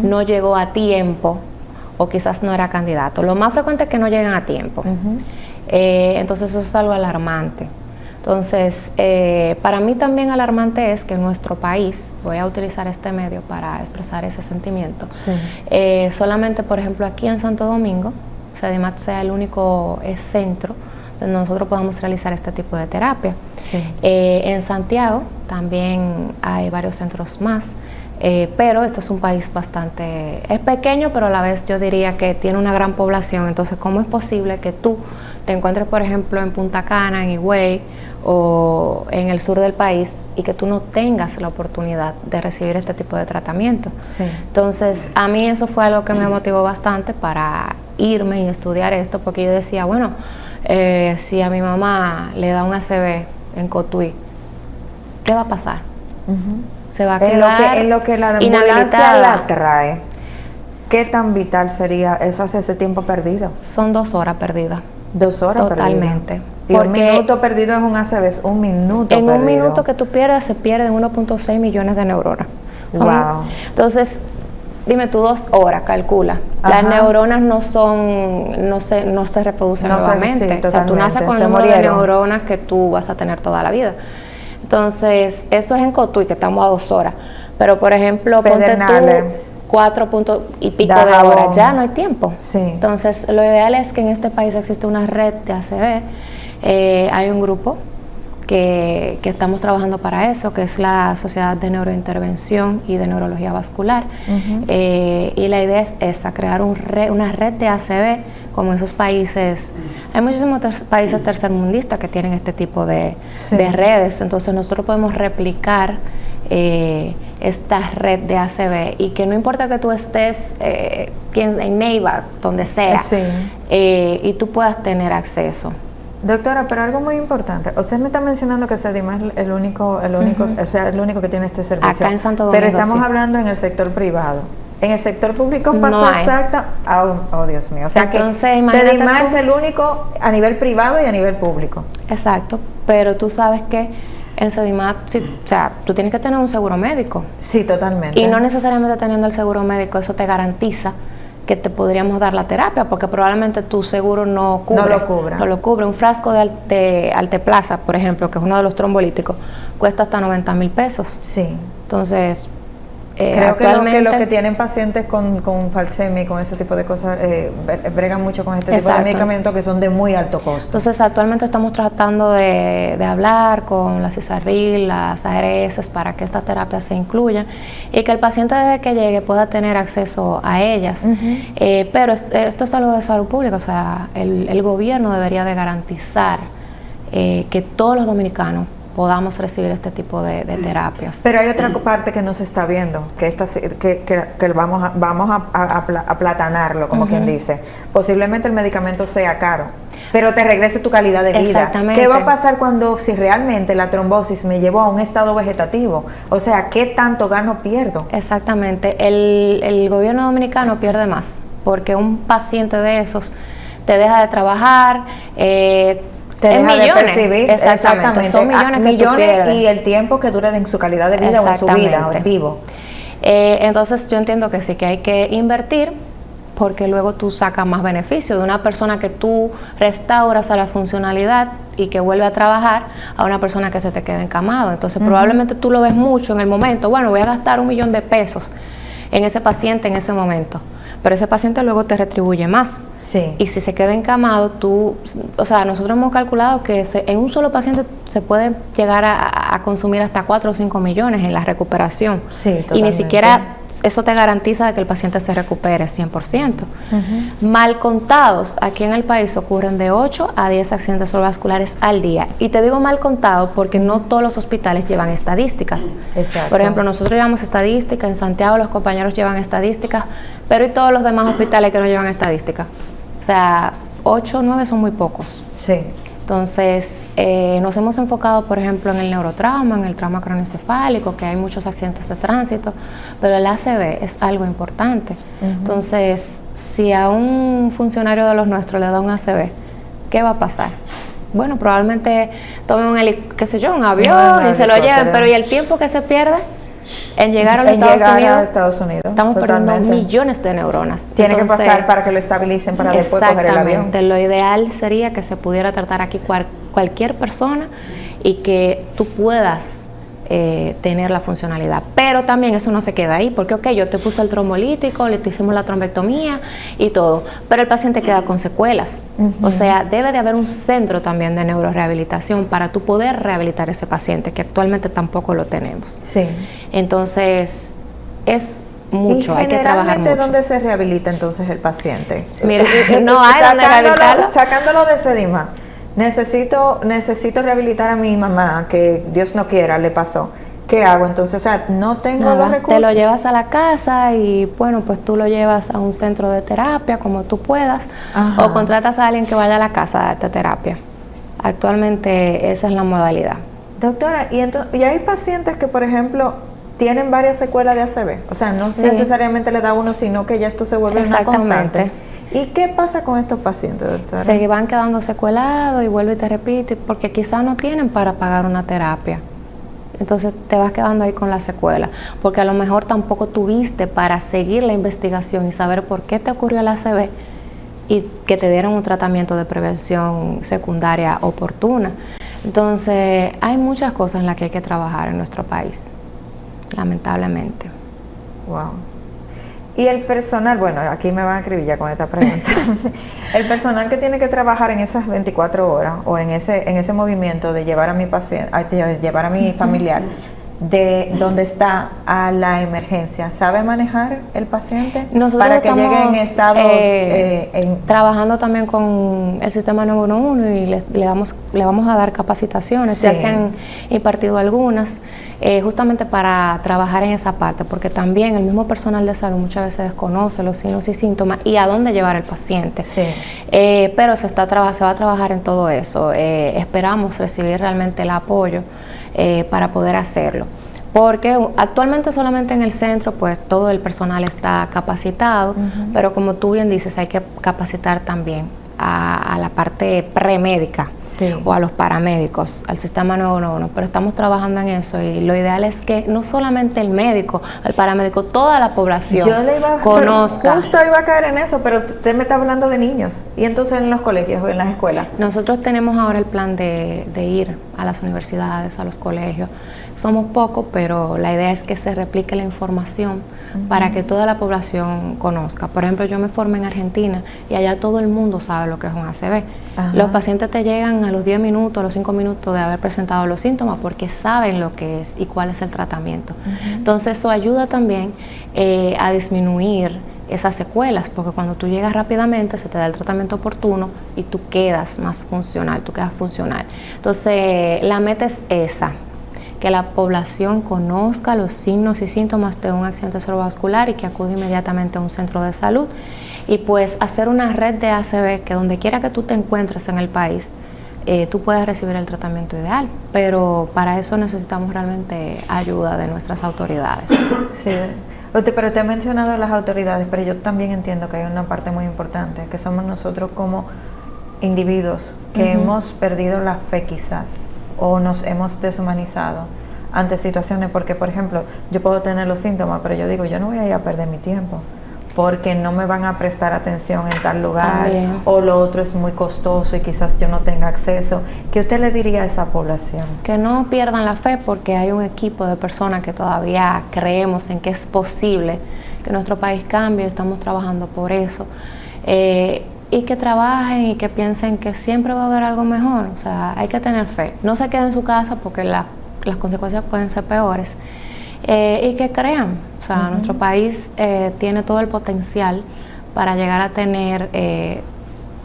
no llegó a tiempo o quizás no era candidato. Lo más frecuente es que no llegan a tiempo. Entonces eso es algo alarmante. Entonces, para mí también alarmante es que en nuestro país, voy a utilizar este medio para expresar ese sentimiento, solamente, por ejemplo, aquí en Santo Domingo, CEDIMAT sea el único centro donde nosotros podamos realizar este tipo de terapia. Sí. En Santiago también hay varios centros más, pero este es un país es pequeño, pero a la vez yo diría que tiene una gran población. Entonces, ¿cómo es posible que tú te encuentres, por ejemplo, en Punta Cana, en Higüey o en el sur del país y que tú no tengas la oportunidad de recibir este tipo de tratamiento? Sí. Entonces, a mí eso fue algo que me motivó bastante para irme y estudiar esto, porque yo decía, bueno, si a mi mamá le da un ACV en Cotuí, ¿qué va a pasar? Se va a quedar en lo que la ambulancia la trae. ¿Qué tan vital sería eso, ese tiempo perdido? Son 2 horas perdidas. 2 horas perdidas. Totalmente. Y un minuto perdido es un ACV, es un minuto en perdido. En un minuto que tú pierdes, se pierden 1.6 millones de neuronas. Wow. Entonces, dime tú, 2 horas, calcula. Ajá. Las neuronas no se reproducen nuevamente. Sí, o sea, tú naces con el número de neuronas que tú vas a tener toda la vida. Entonces, eso es en Cotuí, que estamos a 2 horas. Pero, por ejemplo, Pedernales, ponte tú 4 puntos y pico de horas, ya no hay tiempo. Sí. Entonces, lo ideal es que en este país existe una red de ACV. Hay un grupo que estamos trabajando para eso, que es la Sociedad de Neurointervención y de Neurología Vascular. Y la idea es esa, crear una red de ACV, como en esos países. Hay muchísimos países tercermundistas que tienen este tipo de redes, entonces nosotros podemos replicar esta red de ACV y que no importa que tú estés en Neiva, donde sea, y tú puedas tener acceso. Doctora, pero algo muy importante, usted me está mencionando que Sedima es el único, o sea, el único que tiene este servicio. Acá en Santo Domingo, pero estamos hablando en el sector privado. En el sector público pasa no exacta. Oh, Dios mío. O sea, entonces, que Sedima es el único a nivel privado y a nivel público. Exacto, pero tú sabes que en Sedima, o sea, tú tienes que tener un seguro médico. Sí, totalmente. Y no necesariamente teniendo el seguro médico, eso te garantiza que te podríamos dar la terapia, porque probablemente tu seguro no lo cubre. Un frasco de Alteplasa, por ejemplo, que es uno de los trombolíticos, cuesta hasta 90,000 pesos. Sí. Entonces, creo que los que tienen pacientes con falsemia y con ese tipo de cosas bregan mucho con este tipo de medicamentos que son de muy alto costo. Entonces, actualmente estamos tratando de hablar con la CISARRIL, las ARS, para que estas terapias se incluyan y que el paciente desde que llegue pueda tener acceso a ellas. Pero esto es algo de salud pública, o sea, el gobierno debería de garantizar que todos los dominicanos podamos recibir este tipo de terapias. Pero hay otra parte que no se está viendo, que vamos a aplatanarlo, como quien dice. Posiblemente el medicamento sea caro, pero te regrese tu calidad de vida. Exactamente. ¿Qué va a pasar si realmente la trombosis me llevó a un estado vegetativo? O sea, ¿qué tanto gano pierdo? Exactamente. El gobierno dominicano pierde más, porque un paciente de esos te deja de trabajar, te deja de percibir. Exactamente. Son millones y el tiempo que dura en su calidad de vida o en su vida, o vivo. Entonces yo entiendo que sí, que hay que invertir, porque luego tú sacas más beneficio de una persona que tú restauras a la funcionalidad y que vuelve a trabajar, a una persona que se te queda encamado. Entonces probablemente tú lo ves mucho en el momento, bueno, voy a gastar 1,000,000 de pesos en ese paciente en ese momento, pero ese paciente luego te retribuye más. Sí. Y si se queda encamado, o sea, nosotros hemos calculado que en un solo paciente se puede llegar a consumir hasta 4 o 5 millones en la recuperación. Sí, totalmente. Y ni siquiera eso te garantiza de que el paciente se recupere 100%. Mal contados, aquí en el país ocurren de 8 a 10 accidentes cerebrovasculares al día. Y te digo mal contado porque no todos los hospitales llevan estadísticas. Exacto. Por ejemplo, nosotros llevamos estadísticas, en Santiago los compañeros llevan estadísticas, pero ¿y todos los demás hospitales que no llevan estadísticas? O sea, 8 o 9 son muy pocos. Sí. Entonces, nos hemos enfocado, por ejemplo, en el neurotrauma, en el trauma craneoencefálico, que hay muchos accidentes de tránsito, pero el ACV es algo importante. Entonces, si a un funcionario de los nuestros le da un ACV, ¿qué va a pasar? Bueno, probablemente tomen un avión y se lo lleven, pero ¿y el tiempo que se pierde en llegar a los Estados Unidos? Estamos perdiendo millones de neuronas. Tiene que pasar para que lo estabilicen para después coger el avión. Exactamente. Lo ideal sería que se pudiera tratar aquí cualquier persona y que tú puedas tener la funcionalidad. Pero también eso no se queda ahí, porque ok, yo te puse el trombolítico, te hicimos la trombectomía y todo, pero el paciente queda con secuelas. O sea, debe de haber un centro también de neurorehabilitación para tú poder rehabilitar ese paciente, que actualmente tampoco lo tenemos. Sí. Entonces, es mucho, hay que trabajar mucho. ¿Dónde se rehabilita entonces el paciente? Mira, no hay donde rehabilitarlo. Sacándolo de Sedima, necesito rehabilitar a mi mamá, que Dios no quiera, le pasó. ¿Qué hago entonces? O sea, no tengo los recursos. Te lo llevas a la casa y bueno, pues tú lo llevas a un centro de terapia como tú puedas. Ajá. O contratas a alguien que vaya a la casa a darte terapia. Actualmente esa es la modalidad. Doctora, y hay pacientes que, por ejemplo, tienen varias secuelas de ACV. O sea, no necesariamente le da uno, sino que ya esto se vuelve una constante. ¿Y qué pasa con estos pacientes, doctora? Se van quedando secuelados y vuelve y te repite, porque quizás no tienen para pagar una terapia. Entonces te vas quedando ahí con la secuela, porque a lo mejor tampoco tuviste para seguir la investigación y saber por qué te ocurrió el ACV y que te dieran un tratamiento de prevención secundaria oportuna. Entonces hay muchas cosas en las que hay que trabajar en nuestro país, lamentablemente. Wow. Y el personal, bueno, aquí me van a acribillar con esta pregunta. El personal que tiene que trabajar en esas 24 horas o en ese movimiento de llevar a mi paciente, llevar a mi familiar de donde está a la emergencia, ¿sabe manejar el paciente? Nosotros para que llegue en estados trabajando también con el sistema 911 y le vamos a dar capacitaciones, ya se han impartido algunas, justamente para trabajar en esa parte, porque también el mismo personal de salud muchas veces desconoce los signos y síntomas y a dónde llevar al paciente. Pero se va a trabajar en todo eso. Esperamos recibir realmente el apoyo para poder hacerlo, porque actualmente solamente en el centro pues todo el personal está capacitado, pero como tú bien dices, hay que capacitar también a la parte premédica o a los paramédicos, al sistema 911, pero estamos trabajando en eso y lo ideal es que no solamente el médico, el paramédico, toda la población conozca. Justo iba a caer en eso, pero usted me está hablando de niños y entonces en los colegios o en las escuelas. Nosotros tenemos ahora el plan de ir a las universidades, a los colegios. Somos pocos, pero la idea es que se replique la información para que toda la población conozca. Por ejemplo, yo me formé en Argentina y allá todo el mundo sabe lo que es un ACV. Los pacientes te llegan a los 10 minutos, a los 5 minutos de haber presentado los síntomas porque saben lo que es y cuál es el tratamiento. Entonces eso ayuda también a disminuir esas secuelas, porque cuando tú llegas rápidamente se te da el tratamiento oportuno y tú quedas más funcional, tú quedas funcional. Entonces la meta es esa, que la población conozca los signos y síntomas de un accidente cerebrovascular y que acude inmediatamente a un centro de salud y pues hacer una red de ACV que donde quiera que tú te encuentres en el país tú puedas recibir el tratamiento ideal, pero para eso necesitamos realmente ayuda de nuestras autoridades. Sí, pero te he mencionado las autoridades, pero yo también entiendo que hay una parte muy importante, que somos nosotros como individuos que hemos perdido la fe quizás, o nos hemos deshumanizado ante situaciones, porque por ejemplo yo puedo tener los síntomas, pero yo digo, yo no voy a ir a perder mi tiempo porque no me van a prestar atención en tal lugar. También. O lo otro es muy costoso y quizás yo no tenga acceso. ¿Qué usted le diría a esa población? Que no pierdan la fe, porque hay un equipo de personas que todavía creemos en que es posible que nuestro país cambie, estamos trabajando por eso. Y que trabajen y que piensen que siempre va a haber algo mejor. O sea, hay que tener fe. No se queden en su casa porque las consecuencias pueden ser peores. Y que crean. O sea, nuestro país tiene todo el potencial para llegar a tener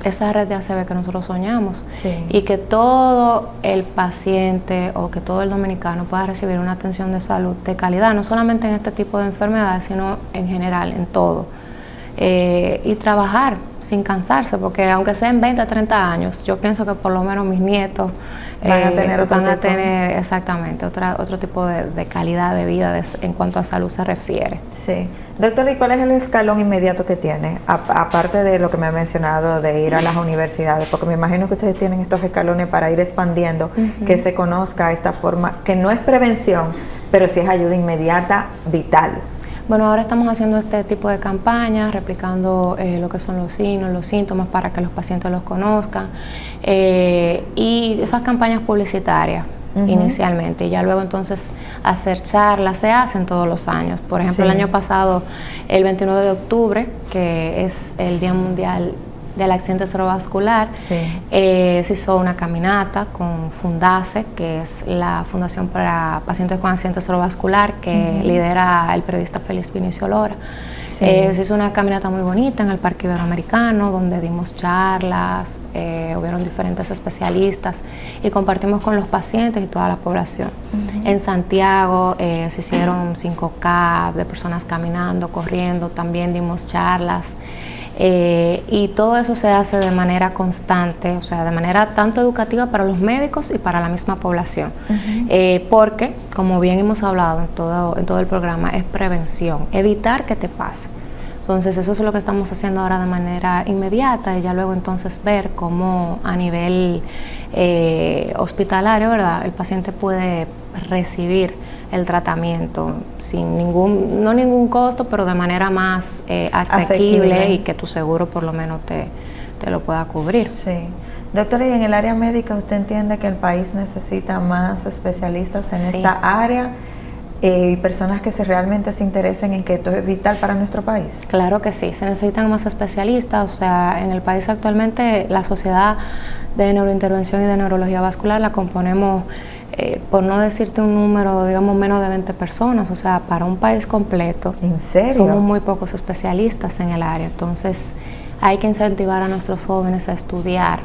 esa red de ACV que nosotros soñamos. Y que todo el paciente o que todo el dominicano pueda recibir una atención de salud de calidad, no solamente en este tipo de enfermedades, sino en general, en todo. Y trabajar sin cansarse, porque aunque sean 20 o 30 años, yo pienso que por lo menos mis nietos van a tener exactamente otro tipo de calidad de vida en cuanto a salud se refiere. Sí. Doctor, ¿y cuál es el escalón inmediato que tiene? Aparte de lo que me ha mencionado de ir a las universidades, porque me imagino que ustedes tienen estos escalones para ir expandiendo, que se conozca esta forma, que no es prevención, pero sí es ayuda inmediata, vital. Bueno, ahora estamos haciendo este tipo de campañas, replicando lo que son los signos, los síntomas para que los pacientes los conozcan y esas campañas publicitarias inicialmente, y ya luego entonces hacer charlas se hacen todos los años. Por ejemplo, el año pasado, el 29 de octubre, que es el Día Mundial del Accidente Cerebrovascular, se hizo una caminata con Fundase, que es la Fundación para Pacientes con Accidente Cerebrovascular, que lidera el periodista Félix Vinicio Lora. Se hizo una caminata muy bonita en el Parque Iberoamericano, donde dimos charlas, hubieron diferentes especialistas y compartimos con los pacientes y toda la población. En Santiago se hicieron 5K de personas caminando, corriendo, también dimos charlas. Y todo eso se hace de manera constante, o sea, de manera tanto educativa para los médicos y para la misma población, porque, como bien hemos hablado en todo el programa, es prevención, evitar que te pase. Entonces, eso es lo que estamos haciendo ahora de manera inmediata, y ya luego entonces ver cómo a nivel hospitalario, ¿verdad?, el paciente puede recibir el tratamiento sin ningún costo, pero de manera más asequible, y que tu seguro por lo menos te lo pueda cubrir. Sí. Doctora, ¿y en el área médica usted entiende que el país necesita más especialistas en esta área y personas que realmente se interesen en que esto es vital para nuestro país? Claro que sí, se necesitan más especialistas. O sea, en el país actualmente la Sociedad de Neurointervención y de Neurología Vascular la componemos, por no decirte un número, digamos menos de 20 personas, o sea, para un país completo. ¿En serio? Somos muy pocos especialistas en el área, entonces hay que incentivar a nuestros jóvenes a estudiar.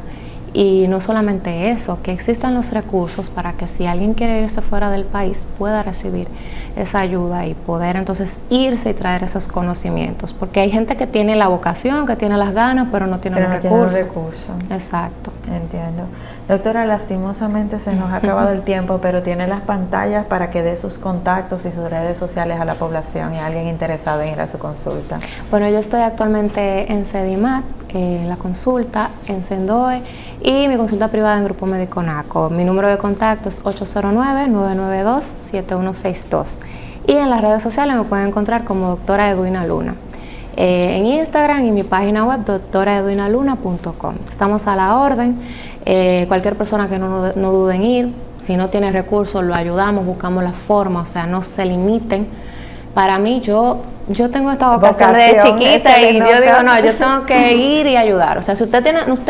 Y no solamente eso, que existan los recursos para que si alguien quiere irse fuera del país pueda recibir esa ayuda y poder entonces irse y traer esos conocimientos, porque hay gente que tiene la vocación, que tiene las ganas, pero no tiene los recursos. Exacto. Entiendo. Doctora, lastimosamente se nos ha acabado el tiempo, pero tiene las pantallas para que dé sus contactos y sus redes sociales a la población y a alguien interesado en ir a su consulta. Bueno, yo estoy actualmente en CEDIMAT, en la consulta, en Sendoe, y mi consulta privada en Grupo Médico NACO. Mi número de contacto es 809-992-7162. Y en las redes sociales me pueden encontrar como doctora Edwina Luna. En Instagram y mi página web doctoraedwinaluna.com. Estamos a la orden. Cualquier persona que no dude en ir, si no tiene recursos, lo ayudamos, buscamos la forma, o sea, no se limiten. Para mí, yo tengo esta vocación desde chiquita y yo digo, no, yo tengo que ir y ayudar. O sea, si usted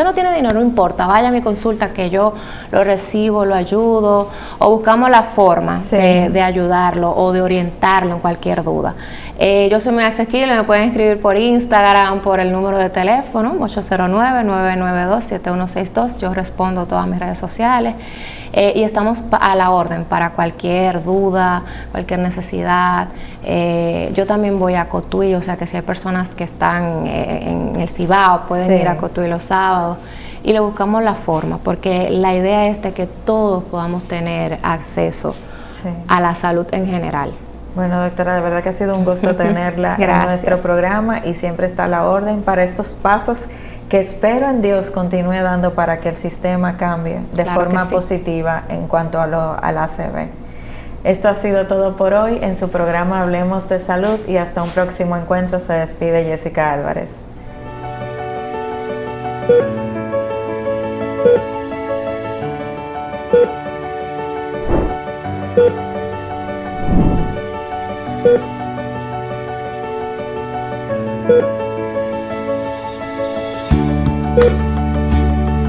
no tiene dinero, no importa, vaya a mi consulta que yo lo recibo, lo ayudo, o buscamos la forma de ayudarlo o de orientarlo en cualquier duda. Yo soy muy accesible, me pueden escribir por Instagram, por el número de teléfono 809-992-7162. Yo respondo a todas mis redes sociales y estamos a la orden para cualquier duda, cualquier necesidad. Yo también voy a Cotuí, o sea que si hay personas que están en el Cibao, pueden ir a Cotuí los sábados. Y le buscamos la forma, porque la idea es de que todos podamos tener acceso a la salud en general. Bueno, doctora, de verdad que ha sido un gusto tenerla en nuestro programa y siempre está a la orden para estos pasos que espero en Dios continúe dando para que el sistema cambie de forma positiva en cuanto a la ACV. Esto ha sido todo por hoy en su programa Hablemos de Salud y hasta un próximo encuentro. Se despide Jessica Álvarez. Thank you.